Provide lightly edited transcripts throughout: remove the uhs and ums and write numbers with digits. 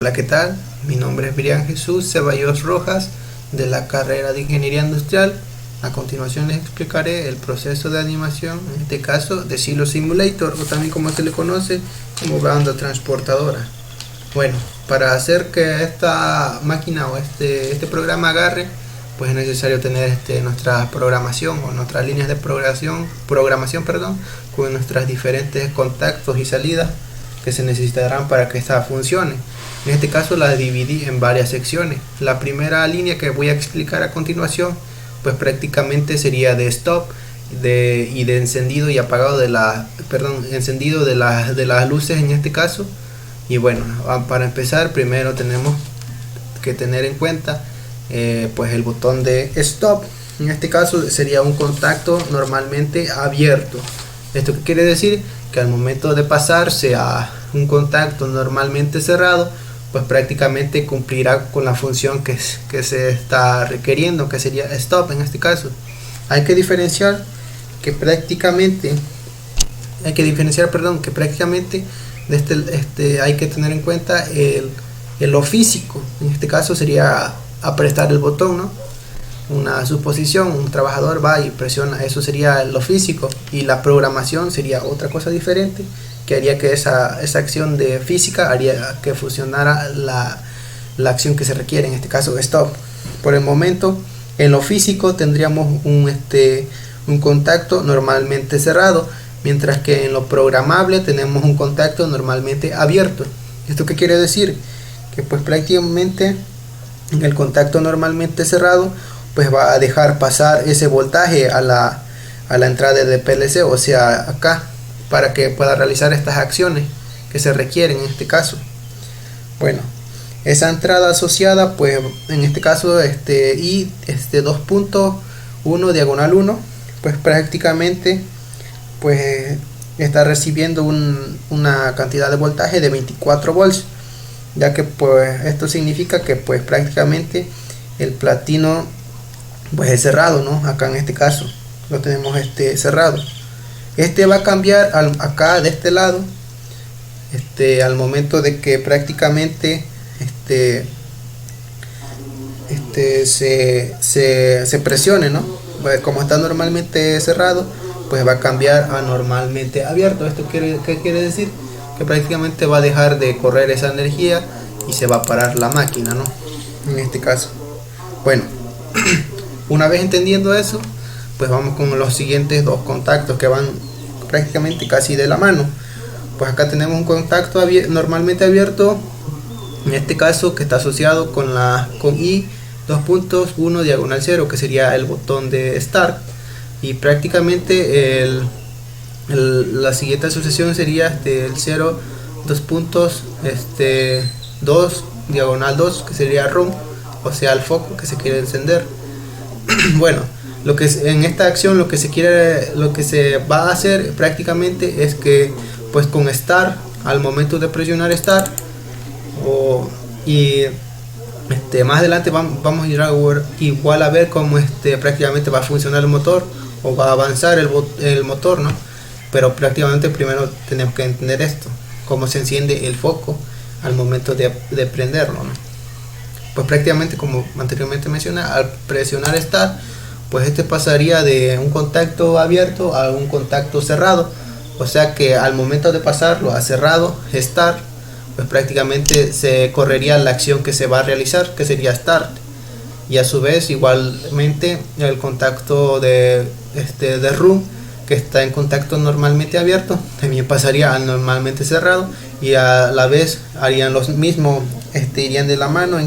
Hola, ¿qué tal? Mi nombre es Brian Jesús Ceballos Rojas, de la carrera de Ingeniería Industrial. A continuación les explicaré el proceso de animación, en este caso de Silo Simulator, o también como se le conoce como banda transportadora. Bueno, para hacer que esta máquina o este programa agarre, pues es necesario tener nuestra programación o nuestras líneas de programación, con nuestros diferentes contactos y salidas que se necesitarán para que esta funcione. En este caso la dividí en varias secciones. La primera línea que voy a explicar a continuación, pues prácticamente sería de stop y de encendido y apagado de las luces en este caso. Y bueno, para empezar primero tenemos que tener en cuenta pues el botón de stop. En este caso sería un contacto normalmente abierto. ¿Esto qué quiere decir? Que al momento de pasarse a un contacto normalmente cerrado, pues prácticamente cumplirá con la función que se está requiriendo, que sería stop en este caso. Hay que diferenciar que prácticamente hay que tener en cuenta lo físico. En este caso sería apretar el botón, ¿no? Una suposición, un trabajador va y presiona, eso sería lo físico, y la programación sería otra cosa diferente, que haría que esa acción de física haría que funcionara la acción que se requiere, en este caso stop. Por el momento en lo físico tendríamos un contacto normalmente cerrado, mientras que en lo programable tenemos un contacto normalmente abierto. ¿Esto qué quiere decir? Que pues prácticamente en el contacto normalmente cerrado pues va a dejar pasar ese voltaje a la entrada de PLC, o sea acá, para que pueda realizar estas acciones que se requieren en este caso. Bueno, esa entrada asociada pues en este caso y 2.1 diagonal 1 pues prácticamente pues está recibiendo una cantidad de voltaje de 24 volts, ya que pues esto significa que pues prácticamente el platino pues es cerrado, ¿no? Acá en este caso lo tenemos cerrado. Va a cambiar acá de este lado al momento de que prácticamente se presione, ¿no? Pues como está normalmente cerrado, pues va a cambiar a normalmente abierto. ¿Qué quiere decir? Que prácticamente va a dejar de correr esa energía y se va a parar la máquina, ¿no? En este caso. Bueno, una vez entendiendo eso, pues vamos con los siguientes dos contactos que van prácticamente casi de la mano. Pues acá tenemos un contacto normalmente abierto, en este caso que está asociado con I 2.1 diagonal 0, que sería el botón de start, y prácticamente la siguiente asociación sería el 0 2 diagonal 2, que sería RUM, o sea el foco que se quiere encender. Bueno, en esta acción lo que se va a hacer prácticamente es que pues con start, al momento de presionar start más adelante vamos a ir igual a ver cómo prácticamente va a funcionar el motor o va a avanzar el motor, ¿no? Pero prácticamente primero tenemos que entender esto, cómo se enciende el foco al momento de prenderlo, ¿no? Pues prácticamente, como anteriormente mencioné, al presionar start, pues pasaría de un contacto abierto a un contacto cerrado, o sea que al momento de pasarlo a cerrado, start, pues prácticamente se correría la acción que se va a realizar, que sería start, y a su vez igualmente el contacto de RUM, que está en contacto normalmente abierto, también pasaría al normalmente cerrado, y a la vez harían los mismos, irían de la mano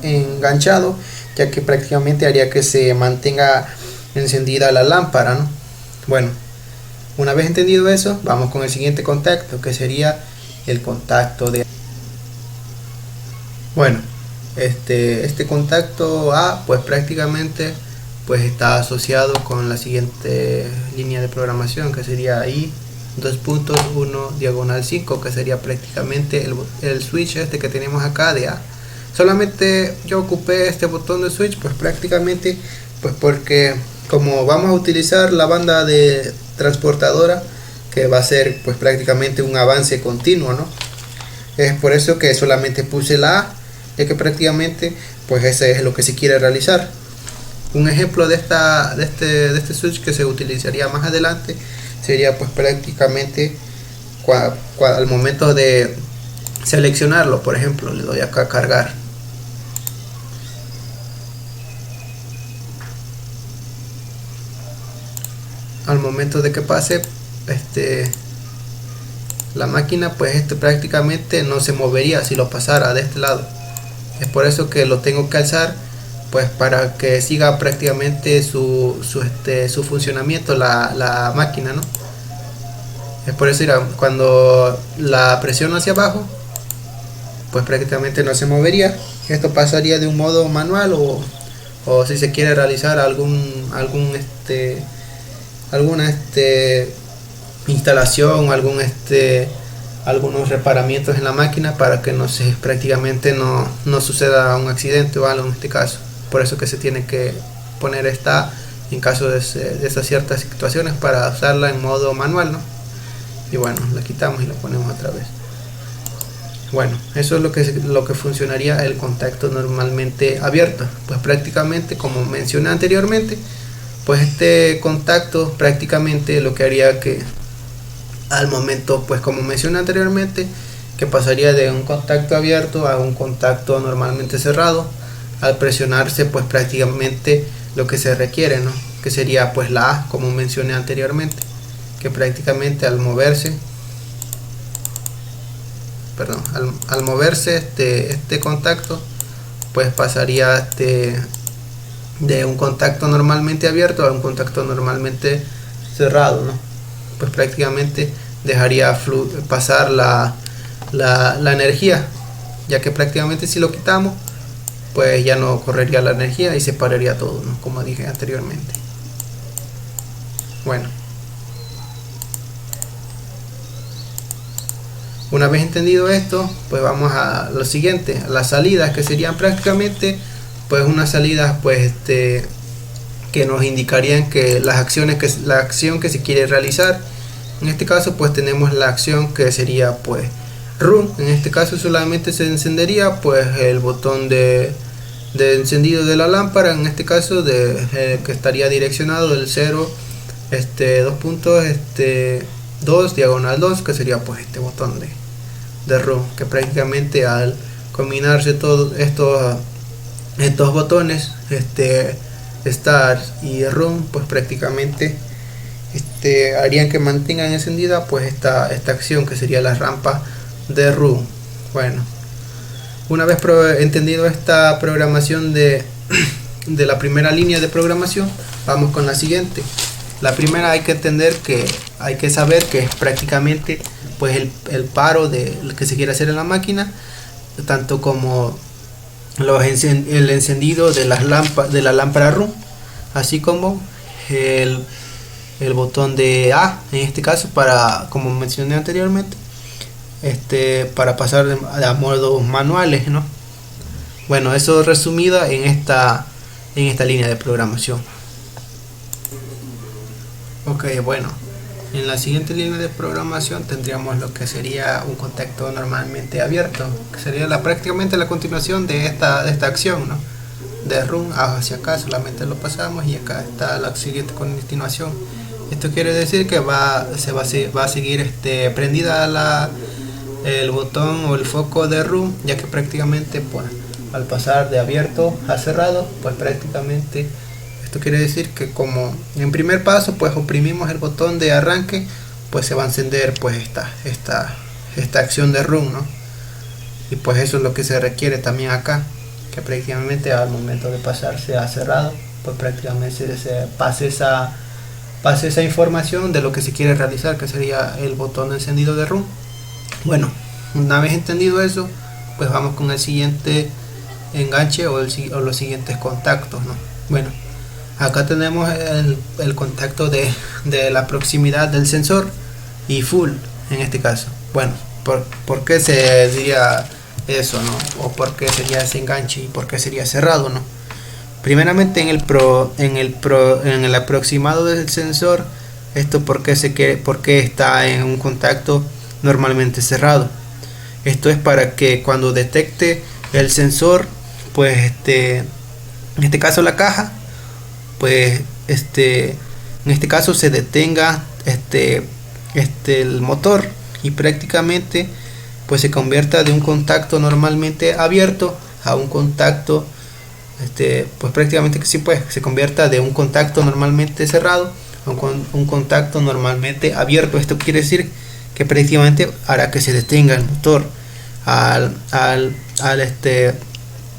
enganchado, ya que prácticamente haría que se mantenga encendida la lámpara, ¿no? Bueno, una vez entendido eso, vamos con el siguiente contacto, que sería el contacto de... Bueno, este contacto A pues prácticamente pues está asociado con la siguiente línea de programación, que sería I 2.1 diagonal 5, que sería prácticamente el switch que tenemos acá de A. Solamente yo ocupé este botón de switch pues prácticamente pues porque como vamos a utilizar la banda de transportadora, que va a ser pues prácticamente un avance continuo, ¿no? Es por eso que solamente puse la A, ya que prácticamente pues ese es lo que se quiere realizar. Un ejemplo de este switch que se utilizaría más adelante sería pues prácticamente al momento de seleccionarlo. Por ejemplo, le doy acá a cargar. Al momento de que pase la máquina, pues prácticamente no se movería si lo pasara de este lado. Es por eso que lo tengo que alzar, pues para que siga prácticamente su funcionamiento la máquina, ¿no? Es por eso, mira, cuando la presiono hacia abajo, pues prácticamente no se movería. Esto pasaría de un modo manual o si se quiere realizar alguna instalación, algunos reparamientos en la máquina para que prácticamente no suceda un accidente o algo en este caso. Por eso que se tiene que poner esta en caso de esas ciertas situaciones para usarla en modo manual, ¿no? Y bueno, la quitamos y la ponemos otra vez. Bueno, eso es lo que funcionaría el contacto normalmente abierto. Pues prácticamente, como mencioné anteriormente, pues este contacto prácticamente lo que haría que al momento, pues como mencioné anteriormente, que pasaría de un contacto abierto a un contacto normalmente cerrado al presionarse pues prácticamente lo que se requiere, ¿no? Que sería pues la A, como mencioné anteriormente, que prácticamente al moverse este contacto, pues pasaría de un contacto normalmente abierto a un contacto normalmente cerrado, ¿no? Pues prácticamente dejaría pasar la energía, ya que prácticamente si lo quitamos, pues ya no correría la energía y se pararía todo, ¿no? Como dije anteriormente. Bueno, una vez entendido esto, pues vamos a lo siguiente, a las salidas, que serían prácticamente pues unas salidas pues que nos indicarían que la acción que se quiere realizar. En este caso pues tenemos la acción que sería pues run. En este caso solamente se encendería pues el botón de encendido de la lámpara, en este caso que estaría direccionado del 0 2 puntos 2 diagonal 2, que sería pues este botón de run, que prácticamente al combinarse todos estos botones start y run, pues prácticamente harían que mantengan encendida pues esta acción que sería la rampa de run. Bueno, una vez entendido esta programación de la primera línea de programación, vamos con la siguiente. La primera hay que saber que es prácticamente pues el paro de lo que se quiere hacer en la máquina, tanto como el encendido de la lámpara run, así como el botón de A, en este caso como mencioné anteriormente, para pasar a modos manuales, ¿no? Bueno, eso resumida en esta línea de programación. Ok, bueno, en la siguiente línea de programación tendríamos lo que sería un contacto normalmente abierto, que sería prácticamente la continuación de esta acción, ¿no? De run hacia acá, solamente lo pasamos y acá está la siguiente continuación. Esto quiere decir que va a seguir prendida el botón o el foco de run, ya que prácticamente pues al pasar de abierto a cerrado, pues prácticamente esto quiere decir que como en primer paso pues oprimimos el botón de arranque, pues se va a encender pues esta acción de run, ¿no? Y pues eso es lo que se requiere también acá, que prácticamente al momento de pasarse a cerrado, pues prácticamente se pase esa información de lo que se quiere realizar, que sería el botón de encendido de run. Bueno, una vez entendido eso, pues vamos con el siguiente enganche o los siguientes contactos, ¿no? Bueno, acá tenemos el contacto de la proximidad del sensor y full en este caso. Bueno, ¿por qué se diría eso, no? O por qué sería ese enganche y por qué sería cerrado, ¿no? Primeramente en el aproximado del sensor, esto por qué está en un contacto normalmente cerrado. Esto es para que cuando detecte el sensor, pues en este caso la caja, pues en este caso se detenga el motor, y prácticamente pues se convierta de un contacto normalmente abierto a un contacto pues prácticamente que sí, pues se convierta de un contacto normalmente cerrado a un contacto normalmente abierto. Esto quiere decir que prácticamente hará que se detenga el motor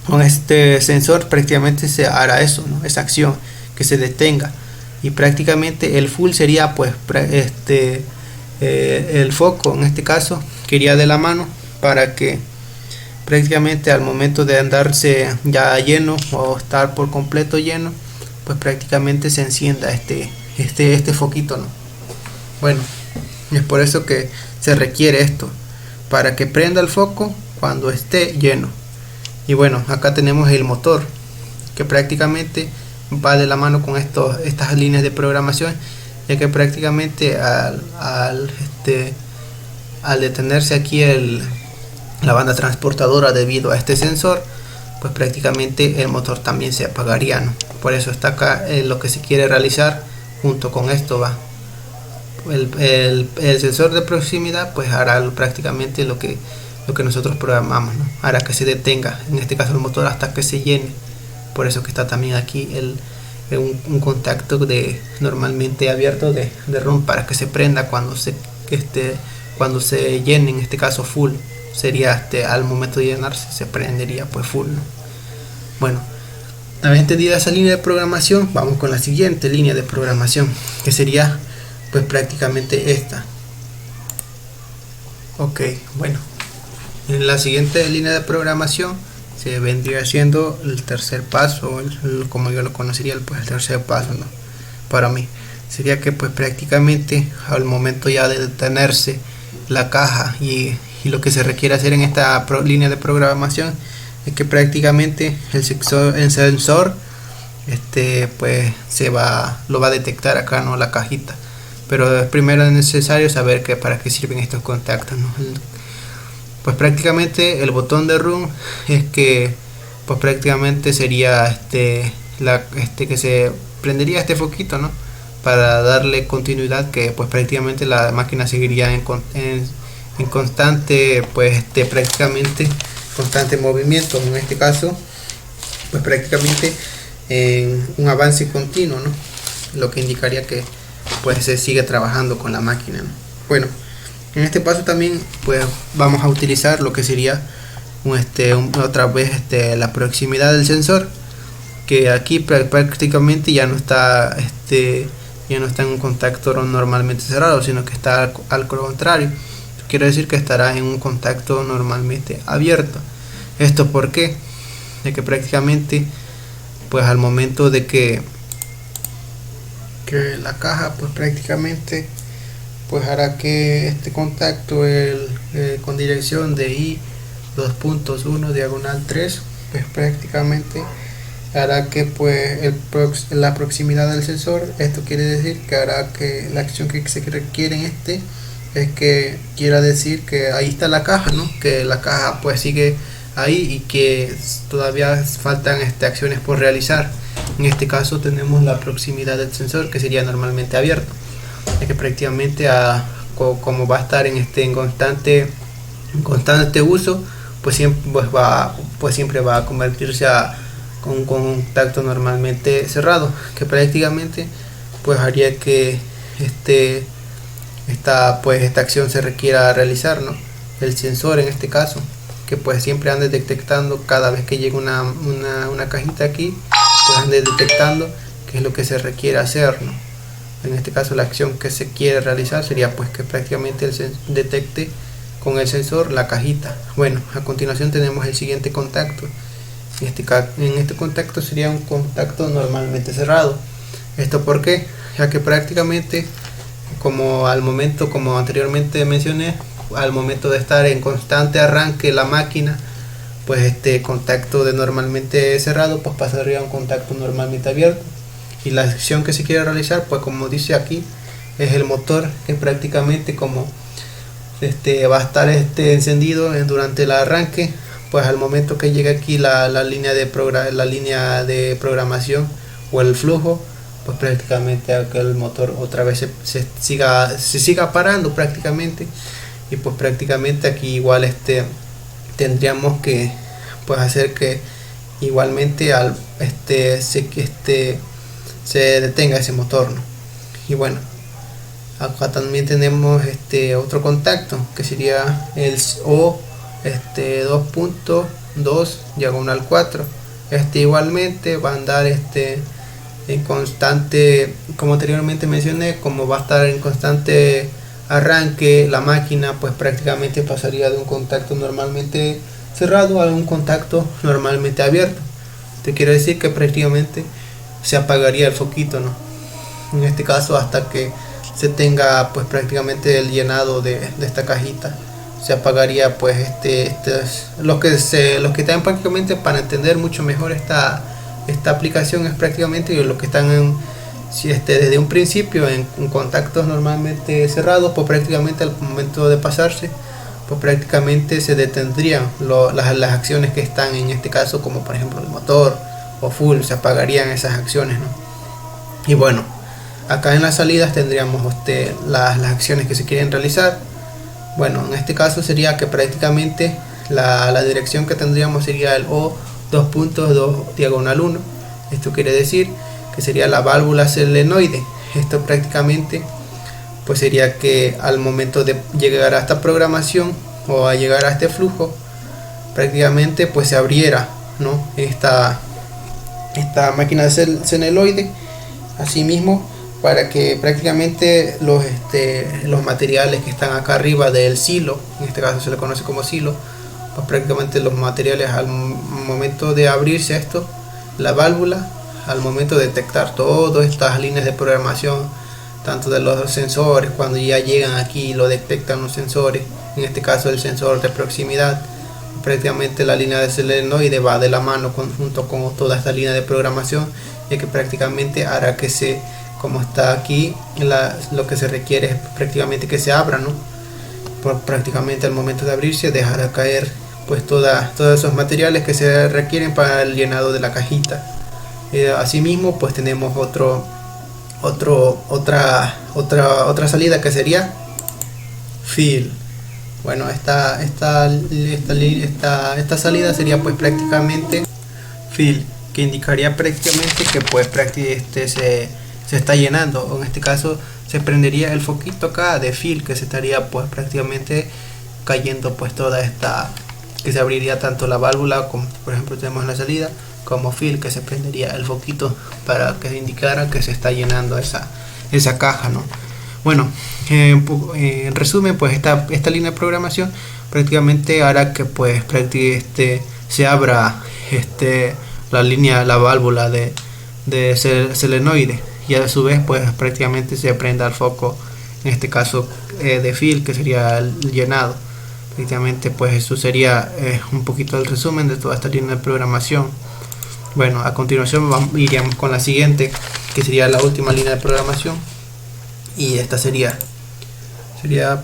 con este sensor. Prácticamente se hará eso, ¿no? Esa acción, que se detenga, y prácticamente el full sería pues el foco en este caso que iría de la mano, para que prácticamente al momento de andarse ya lleno o estar por completo lleno, pues prácticamente se encienda este foquito, ¿no? Bueno, es por eso que se requiere esto, para que prenda el foco cuando esté lleno. Y bueno, acá tenemos el motor, que prácticamente va de la mano con estas líneas de programación, ya que prácticamente al detenerse aquí la banda transportadora debido a este sensor, pues prácticamente el motor también se apagaría, ¿no? Por eso está acá lo que se quiere realizar. Junto con esto va el sensor de proximidad, pues hará prácticamente lo que nosotros programamos, ¿no? Hará que se detenga, en este caso el motor, hasta que se llene. Por eso que está también aquí un contacto normalmente abierto de RUN, para que se prenda cuando se llene, en este caso full sería al momento de llenarse se prendería pues full, ¿no? Bueno, una vez entendida esa línea de programación, vamos con la siguiente línea de programación, que sería pues prácticamente esta. Ok, bueno, en la siguiente línea de programación se vendría siendo el tercer paso, como yo lo conocería, pues el tercer paso, ¿no? Para mí sería que pues prácticamente al momento ya de detenerse la caja, y lo que se requiere hacer en esta línea de programación es que prácticamente el sensor pues lo va a detectar acá, ¿no? La cajita. Pero primero es necesario saber para qué sirven estos contactos, ¿no? Pues prácticamente el botón de RUN es que pues prácticamente sería que se prendería este foquito, ¿no? Para darle continuidad, que pues prácticamente la máquina seguiría en constante, pues prácticamente constante movimiento, en este caso pues prácticamente en un avance continuo, ¿no? Lo que indicaría que pues se sigue trabajando con la máquina, ¿no? Bueno, en este paso también pues vamos a utilizar lo que sería otra vez la proximidad del sensor, que aquí prácticamente ya no está en un contacto normalmente cerrado, sino que está al contrario. Quiere decir que estará en un contacto normalmente abierto. ¿Esto por qué? De que prácticamente pues al momento de que la caja pues prácticamente pues hará que este contacto con dirección de I2.1 diagonal 3 pues prácticamente hará que pues la proximidad del sensor. Esto quiere decir que hará que la acción que se requiere en es que quiera decir que ahí está la caja, ¿no? Que la caja pues sigue ahí y que todavía faltan acciones por realizar. En este caso tenemos la proximidad del sensor, que sería normalmente abierto, ya que prácticamente como va a estar en constante uso, pues siempre va a convertirse con un contacto normalmente cerrado, que prácticamente pues haría que esta acción se requiera realizar, ¿no? El sensor en este caso, que pues siempre ande detectando cada vez que llega una cajita aquí, pues ande detectando qué es lo que se requiere hacer, ¿no? En este caso la acción que se quiere realizar sería pues que prácticamente detecte con el sensor la cajita. Bueno, a continuación tenemos el siguiente contacto. En este contacto sería un contacto normalmente cerrado. ¿Esto por qué? Ya que prácticamente como anteriormente mencioné, al momento de estar en constante arranque la máquina, pues este contacto de normalmente cerrado pues pasaría a un contacto normalmente abierto, y la acción que se quiere realizar pues como dice aquí es el motor, que prácticamente como va a estar encendido durante el arranque. Pues al momento que llegue aquí la línea de programación o el flujo, pues prácticamente el motor otra vez se siga parando prácticamente. Y pues prácticamente aquí igual tendríamos que pues hacer que igualmente se detenga ese motor, ¿no? Y bueno, acá también tenemos otro contacto que sería el O 2.2/4. Igualmente va a andar en constante, como anteriormente mencioné, como va a estar en constante arranque la máquina, pues prácticamente pasaría de un contacto normalmente cerrado a un contacto normalmente abierto. Esto quiere decir que prácticamente se apagaría el foquito, ¿no? En este caso hasta que se tenga pues prácticamente el llenado de esta cajita, se apagaría pues los que están prácticamente, para entender mucho mejor esta aplicación, es prácticamente los que están desde un principio en contactos normalmente cerrados, pues prácticamente al momento de pasarse, pues prácticamente se detendrían las acciones que están en este caso, como por ejemplo el motor o full, se apagarían esas acciones, ¿no? Y bueno, acá en las salidas tendríamos las acciones que se quieren realizar. Bueno, en este caso sería que prácticamente la dirección que tendríamos sería el O 2.2/1. Esto quiere decir que sería la válvula solenoide. Esto prácticamente pues sería que al momento de llegar a esta programación o a llegar a este flujo, prácticamente pues se abriera, ¿no?, esta máquina de solenoide. Asimismo, para que prácticamente los materiales que están acá arriba del silo, en este caso se le conoce como silo, pues prácticamente los materiales al momento de abrirse esto, la válvula, al momento de detectar todas estas líneas de programación, tanto de los sensores, cuando ya llegan aquí lo detectan los sensores, en este caso el sensor de proximidad, prácticamente la línea de solenoide va de la mano junto con toda esta línea de programación, ya que prácticamente hará que como está aquí, lo que se requiere es prácticamente que se abra, ¿no? Prácticamente al momento de abrirse dejará caer pues todos esos materiales que se requieren para el llenado de la cajita. Asimismo pues tenemos otra salida que sería fill. Bueno, esta salida sería pues prácticamente fill, que indicaría prácticamente que pues se está llenando, o en este caso se prendería el foquito acá de fill, que se estaría pues prácticamente cayendo pues que se abriría tanto la válvula, como por ejemplo tenemos la salida, como fill, que se prendería el foquito para que indicara que se está llenando esa caja, ¿no? Bueno, en resumen, pues esta línea de programación prácticamente hará que pues se abra la válvula de solenoide, y a su vez pues prácticamente se prenda el foco, en este caso de fill, que sería el llenado. Prácticamente pues eso sería un poquito el resumen de toda esta línea de programación. Bueno, a continuación iríamos con la siguiente, que sería la última línea de programación, y esta sería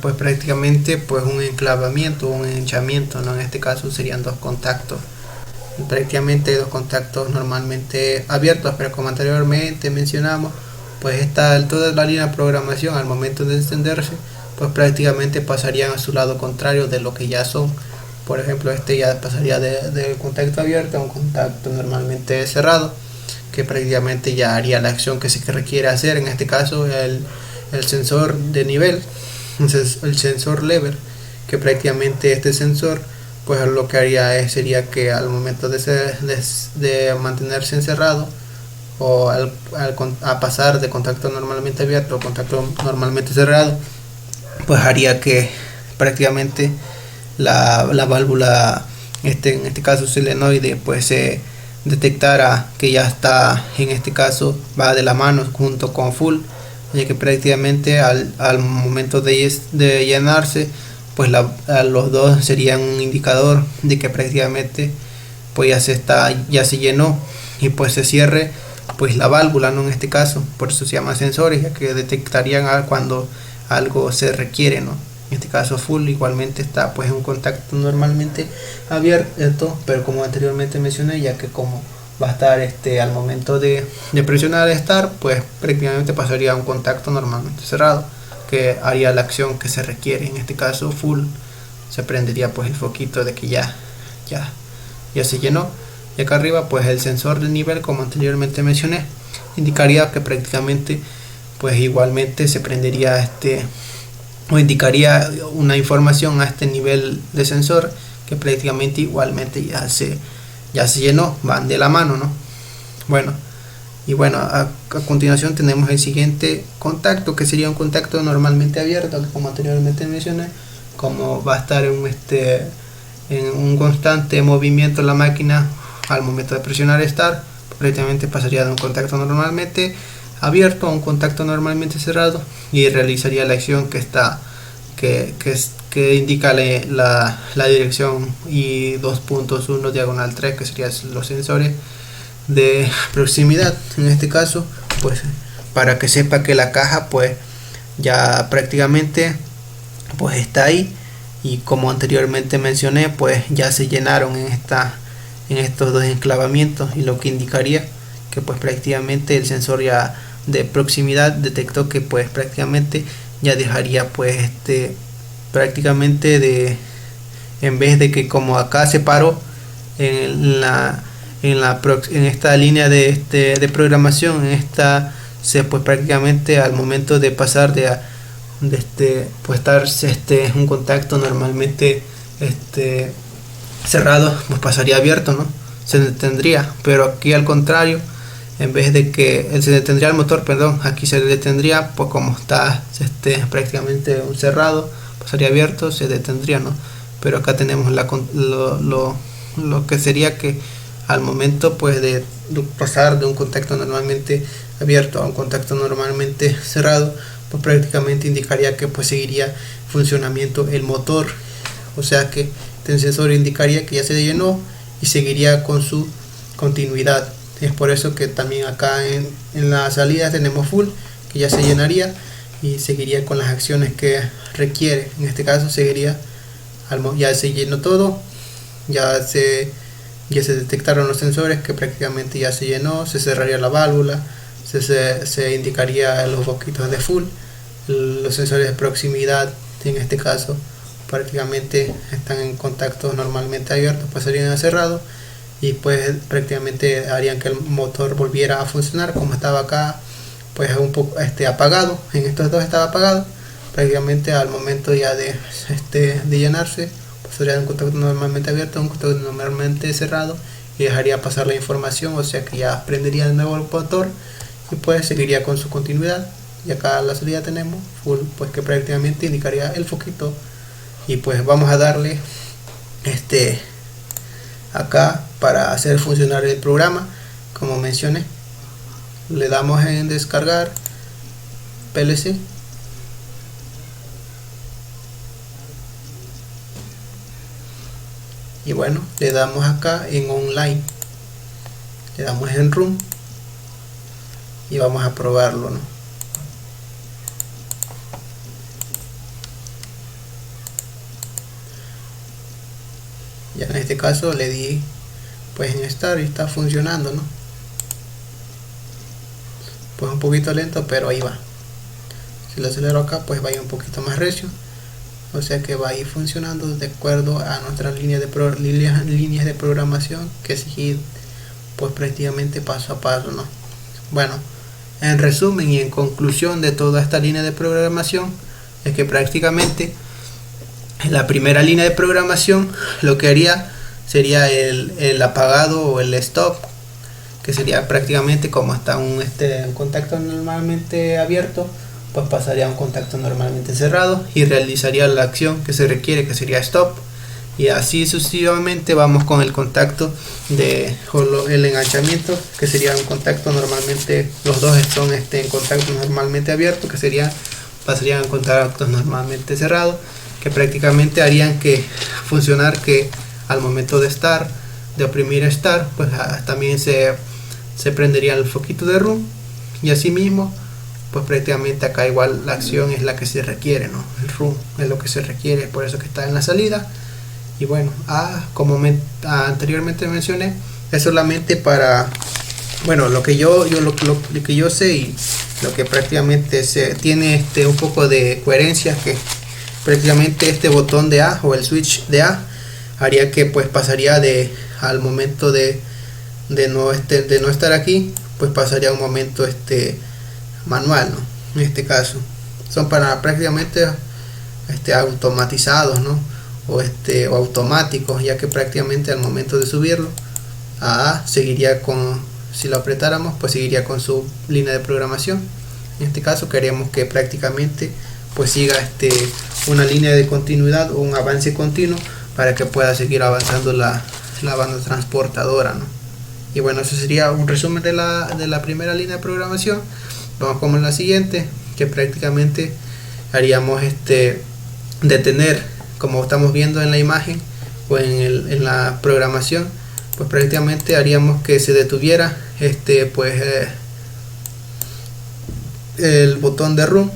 pues prácticamente pues un enclavamiento, un henchamiento, ¿no? En este caso serían dos contactos, prácticamente dos contactos normalmente abiertos, pero como anteriormente mencionamos, pues toda la línea de programación al momento de encenderse, pues prácticamente pasarían a su lado contrario de lo que ya son. Por ejemplo, ya pasaría de contacto abierto a un contacto normalmente cerrado, que prácticamente ya haría la acción que se requiere hacer, en este caso el sensor de nivel, el sensor level, que prácticamente este sensor pues lo que haría sería que al momento de mantenerse encerrado, o a pasar de contacto normalmente abierto a contacto normalmente cerrado, pues haría que prácticamente la válvula, en este caso solenoide, pues se detectara que ya está, en este caso va de la mano junto con full, ya que prácticamente al momento de llenarse, pues los dos serían un indicador de que prácticamente pues ya se llenó, y pues se cierre pues la válvula, ¿no? En este caso, por eso se llama sensores, ya que detectarían cuando algo se requiere, ¿no? En este caso full igualmente está pues en un contacto normalmente abierto, pero como anteriormente mencioné, ya que como va a estar al momento de presionar start, pues prácticamente pasaría a un contacto normalmente cerrado, que haría la acción que se requiere. En este caso full se prendería pues el foquito de que ya se llenó, y acá arriba pues el sensor de nivel, como anteriormente mencioné, indicaría que prácticamente pues igualmente se prendería o indicaría una información a este nivel de sensor, que prácticamente igualmente ya se llenó, van de la mano, ¿no? Bueno, y bueno, a continuación tenemos el siguiente contacto, que sería un contacto normalmente abierto, que como anteriormente mencioné, como va a estar en un constante movimiento la máquina al momento de presionar start, prácticamente pasaría de un contacto normalmente abierto a un contacto normalmente cerrado, y realizaría la acción que indica la dirección y 2.1 diagonal 3, que serían los sensores de proximidad. En este caso pues para que sepa que la caja pues ya prácticamente pues está ahí, y como anteriormente mencioné pues ya se llenaron en estos dos enclavamientos, y lo que indicaría que pues prácticamente el sensor ya de proximidad detectó que pues prácticamente ya dejaría pues prácticamente en vez de que como acá se paró en esta línea de programación, pues prácticamente al momento de pasar pues estar un contacto normalmente cerrado, pues pasaría abierto, ¿no? Se detendría, pero aquí al contrario, en vez de que se detendría el motor, perdón, aquí se detendría, pues como está prácticamente un cerrado, pasaría abierto, se detendría, ¿no? Pero acá tenemos lo que sería que al momento pues de pasar de un contacto normalmente abierto a un contacto normalmente cerrado, pues prácticamente indicaría que pues seguiría funcionamiento el motor, o sea que el sensor indicaría que ya se llenó y seguiría con su continuidad. Es por eso que también acá en la salida tenemos full, que ya se llenaría y seguiría con las acciones que requiere. En este caso seguiría, ya se llenó todo, ya se detectaron los sensores que prácticamente ya se llenó, se cerraría la válvula, se indicaría los boquitos de full, los sensores de proximidad en este caso prácticamente están en contacto normalmente abiertos, pasarían a cerrado, y pues prácticamente harían que el motor volviera a funcionar como estaba acá, pues un poco apagado. En estos dos estaba apagado, prácticamente al momento ya de llenarse pasaría de un contacto normalmente abierto a un contacto normalmente cerrado, y dejaría pasar la información, o sea que ya prendería de nuevo el motor y pues seguiría con su continuidad. Y acá la salida tenemos full, pues que prácticamente indicaría el foquito. Y pues vamos a darle acá para hacer funcionar el programa, como mencioné, le damos en descargar PLC, y bueno, le damos acá en online, le damos en run y vamos a probarlo, ¿no? Ya en este caso le di pues en start y está funcionando, ¿no? Pues un poquito lento, pero ahí va. Si lo acelero acá, pues va a ir un poquito más recio, o sea que va a ir funcionando de acuerdo a nuestras líneas de programación que seguir pues prácticamente paso a paso, ¿no? Bueno, en resumen y en conclusión de toda esta línea de programación, es que prácticamente en la primera línea de programación lo que haría sería el apagado o el stop, que sería prácticamente como está un contacto normalmente abierto, pues pasaría a un contacto normalmente cerrado y realizaría la acción que se requiere, que sería stop, y así sucesivamente vamos con el contacto el enganchamiento, que sería un contacto normalmente, los dos son en contacto normalmente abierto, que pasarían a contactos normalmente cerrados, que prácticamente harían que funcionar que al momento de oprimir start, pues también se prendería el foquito de run, y asimismo pues prácticamente acá igual la acción es la que se requiere, ¿no? El run es lo que se requiere, por eso que está en la salida. Y bueno, como anteriormente mencioné, es solamente para, bueno, lo que yo lo que yo sé y lo que prácticamente se tiene un poco de coherencia, que prácticamente este botón de A o el switch de A haría que pues pasaría al momento de no estar aquí, pues pasaría a un momento manual, ¿no? En este caso son para prácticamente automatizados, ¿no? O automáticos, ya que prácticamente al momento de subirlo a A seguiría si lo apretáramos, pues seguiría con su línea de programación. En este caso queremos que prácticamente pues siga una línea de continuidad o un avance continuo para que pueda seguir avanzando la banda transportadora, ¿no? Y bueno, eso sería un resumen de la primera línea de programación. Vamos con la siguiente, que prácticamente haríamos detener, como estamos viendo en la imagen o en la programación, pues prácticamente haríamos que se detuviera el botón de run,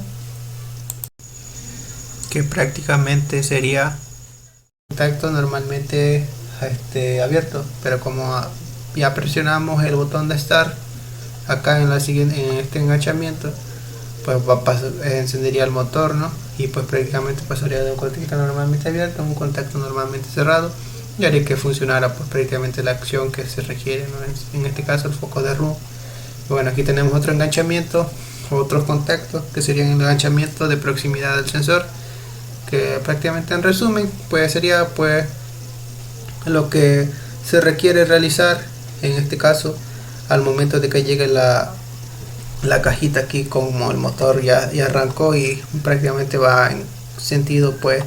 que prácticamente sería contacto normalmente abierto, pero como ya presionamos el botón de start acá en este enganchamiento, pues encendería el motor, ¿no? Y pues prácticamente pasaría de un contacto normalmente abierto a un contacto normalmente cerrado y haría que funcionara pues prácticamente la acción que se requiere, ¿no? En este caso el foco de run. Bueno, aquí tenemos otro enganchamiento, otros contactos que serían el enganchamiento de proximidad del sensor, que prácticamente en resumen pues sería pues lo que se requiere realizar en este caso al momento de que llegue la cajita aquí, como el motor ya arrancó y prácticamente va en sentido pues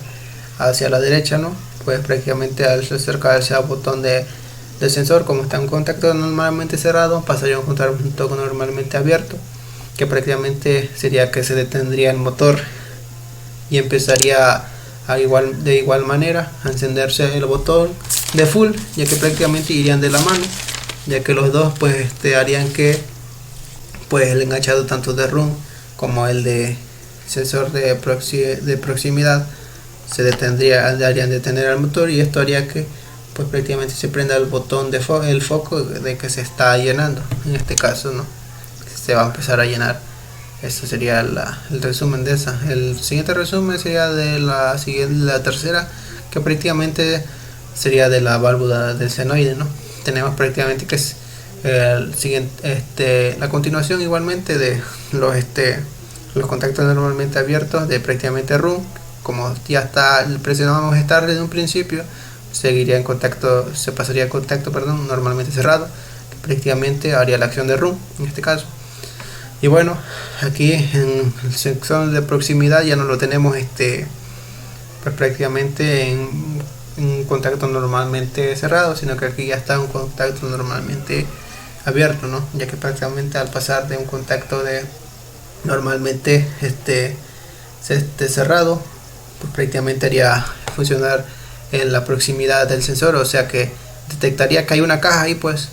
hacia la derecha, ¿no? Pues prácticamente al acercarse al botón del sensor, como está en contacto normalmente cerrado, pasaría a un contacto normalmente abierto, que prácticamente sería que se detendría el motor y empezaría de igual manera a encenderse el botón de full, ya que prácticamente irían de la mano, ya que los dos pues harían que pues el enganchado tanto de run como el de sensor de proximidad se harían detener al motor, y esto haría que pues prácticamente se prenda el botón el foco de que se está llenando. En este caso, ¿no? Se va a empezar a llenar. Eso sería el resumen de esa. El siguiente resumen sería de la tercera, que prácticamente sería de la válvula del senoide, ¿no? Tenemos prácticamente que es el siguiente, la continuación igualmente de los contactos normalmente abiertos de prácticamente run. Como ya presionamos start desde un principio, seguiría en contacto, se pasaría a contacto, normalmente cerrado, que prácticamente haría la acción de run en este caso. Y bueno, aquí en el sensor de proximidad ya no lo tenemos pues prácticamente en un contacto normalmente cerrado, sino que aquí ya está un contacto normalmente abierto, ¿no? Ya que prácticamente al pasar de un contacto de normalmente cerrado, pues prácticamente haría funcionar en la proximidad del sensor, o sea que detectaría que hay una caja ahí, pues,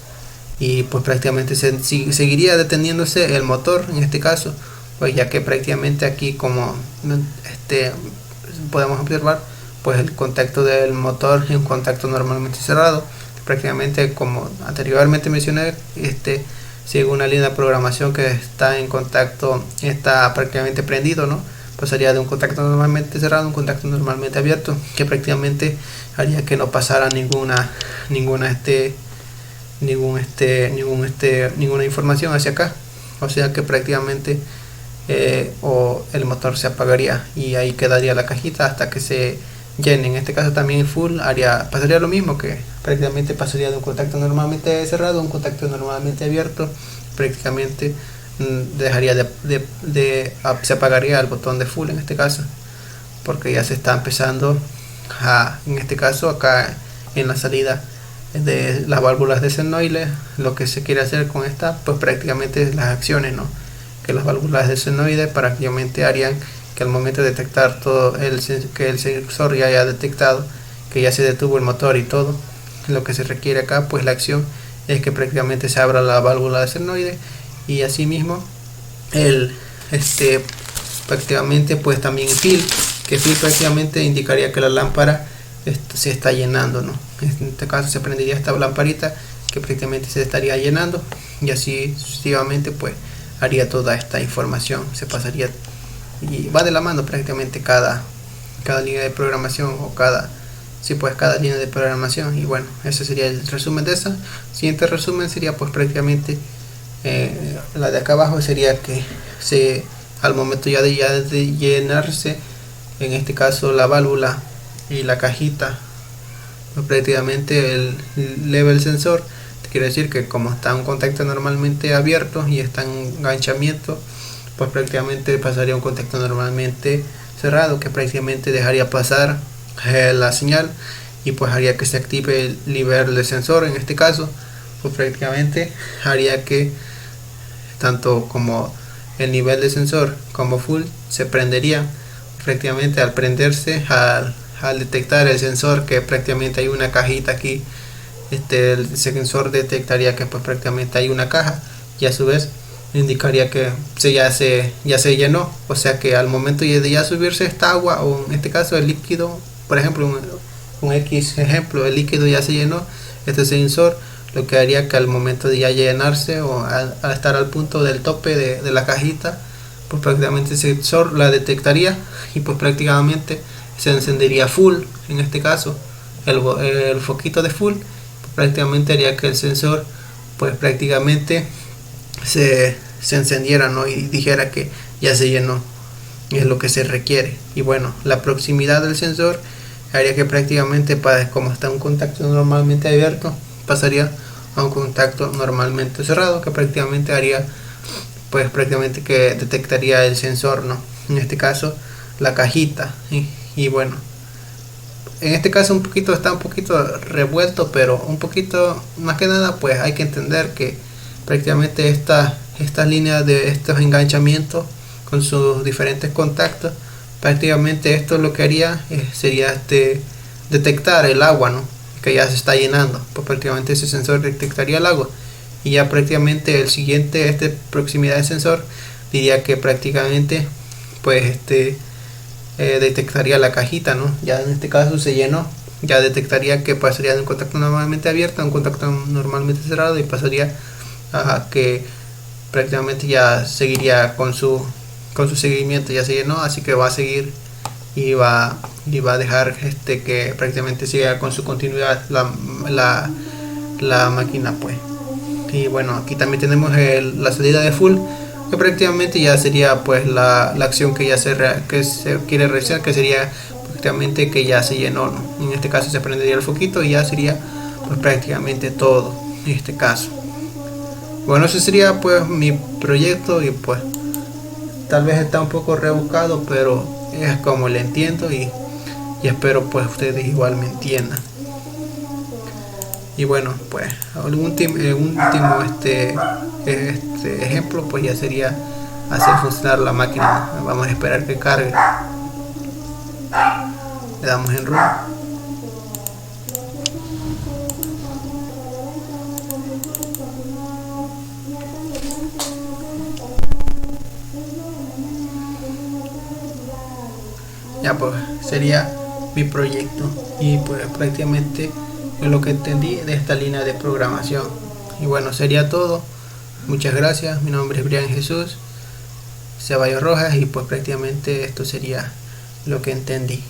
y pues prácticamente seguiría deteniéndose el motor en este caso, pues ya que prácticamente aquí, como podemos observar, pues el contacto del motor es un contacto normalmente cerrado, prácticamente como anteriormente mencioné, sigue una línea de programación que está en contacto, está prácticamente prendido, ¿no? Pasaría de un contacto normalmente cerrado a un contacto normalmente abierto, que prácticamente haría que no pasara ninguna información hacia acá, o sea que prácticamente o el motor se apagaría y ahí quedaría la cajita hasta que se llene. En este caso también full pasaría lo mismo, que prácticamente pasaría de un contacto normalmente cerrado a un contacto normalmente abierto, prácticamente dejaría se apagaría el botón de full en este caso, porque ya se está empezando en este caso acá en la salida de las válvulas de senoide. Lo que se quiere hacer con esta pues prácticamente las acciones, ¿no? Que las válvulas de senoide prácticamente harían que al momento de detectar que el sensor ya haya detectado que ya se detuvo el motor y todo, lo que se requiere acá pues la acción es que prácticamente se abra la válvula de senoide y asimismo prácticamente pues también fill, que fill prácticamente indicaría que la lámpara se está llenando, ¿no? En este caso se prendería esta lamparita que prácticamente se estaría llenando, y así sucesivamente pues haría toda esta información, se pasaría y va de la mano prácticamente cada línea de programación, o cada línea de programación. Y bueno, ese sería el resumen de esa. Siguiente resumen sería pues prácticamente la de acá abajo, sería que al momento ya de llenarse, en este caso la válvula y la cajita, pues prácticamente el level sensor, quiere decir que como está un contacto normalmente abierto y está en enganchamiento, pues prácticamente pasaría un contacto normalmente cerrado, que prácticamente dejaría pasar la señal, y pues haría que se active el nivel de sensor. En este caso pues prácticamente haría que tanto como el nivel de sensor como full se prendería. Prácticamente al prenderse, al detectar el sensor que prácticamente hay una cajita aquí, el sensor detectaría que pues prácticamente hay una caja, y a su vez indicaría que ya se llenó. O sea que al momento de ya subirse esta agua, o en este caso el líquido, por ejemplo un X ejemplo, el líquido ya se llenó, este sensor lo que haría que al momento de ya llenarse, o al estar al punto del tope de la cajita, pues prácticamente el sensor la detectaría, y pues prácticamente se encendería full. En este caso el foquito de full, pues prácticamente haría que el sensor pues prácticamente se encendiera, ¿no? Y dijera que ya se llenó, es lo que se requiere. Y bueno, la proximidad del sensor haría que prácticamente, como está un contacto normalmente abierto, pasaría a un contacto normalmente cerrado, que prácticamente haría pues prácticamente que detectaría el sensor, ¿no? En este caso la cajita. Y bueno, en este caso está un poquito revuelto, pero un poquito más que nada pues hay que entender que prácticamente estas líneas de estos enganchamientos con sus diferentes contactos, prácticamente esto lo que haría sería detectar el agua, ¿no? Que ya se está llenando. Pues prácticamente ese sensor detectaría el agua, y ya prácticamente el siguiente proximidad del sensor diría que prácticamente pues detectaría la cajita, ¿no? Ya en este caso se llenó, ya detectaría que pasaría de un contacto normalmente abierto a un contacto normalmente cerrado, y pasaría a que prácticamente ya seguiría con su seguimiento. Ya se llenó, así que va a seguir y va a dejar que prácticamente siga con su continuidad la máquina, pues. Y bueno, aquí también tenemos la salida de full, que prácticamente ya sería pues la acción que se quiere realizar, que sería prácticamente que ya se llenó, ¿no? En este caso se prendería el foquito, y ya sería pues prácticamente todo en este caso. Bueno, ese sería pues mi proyecto, y pues tal vez está un poco rebuscado, pero es como le entiendo, y espero pues ustedes igual me entiendan. Y bueno, pues un último ejemplo pues ya sería hacer funcionar la máquina. Vamos a esperar que cargue, le damos en run. Ya pues sería mi proyecto, y pues prácticamente es lo que entendí de esta línea de programación. Y bueno, sería todo. Muchas gracias. Mi nombre es Brian Jesús Ceballos Rojas, y pues prácticamente esto sería lo que entendí.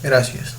Gracias.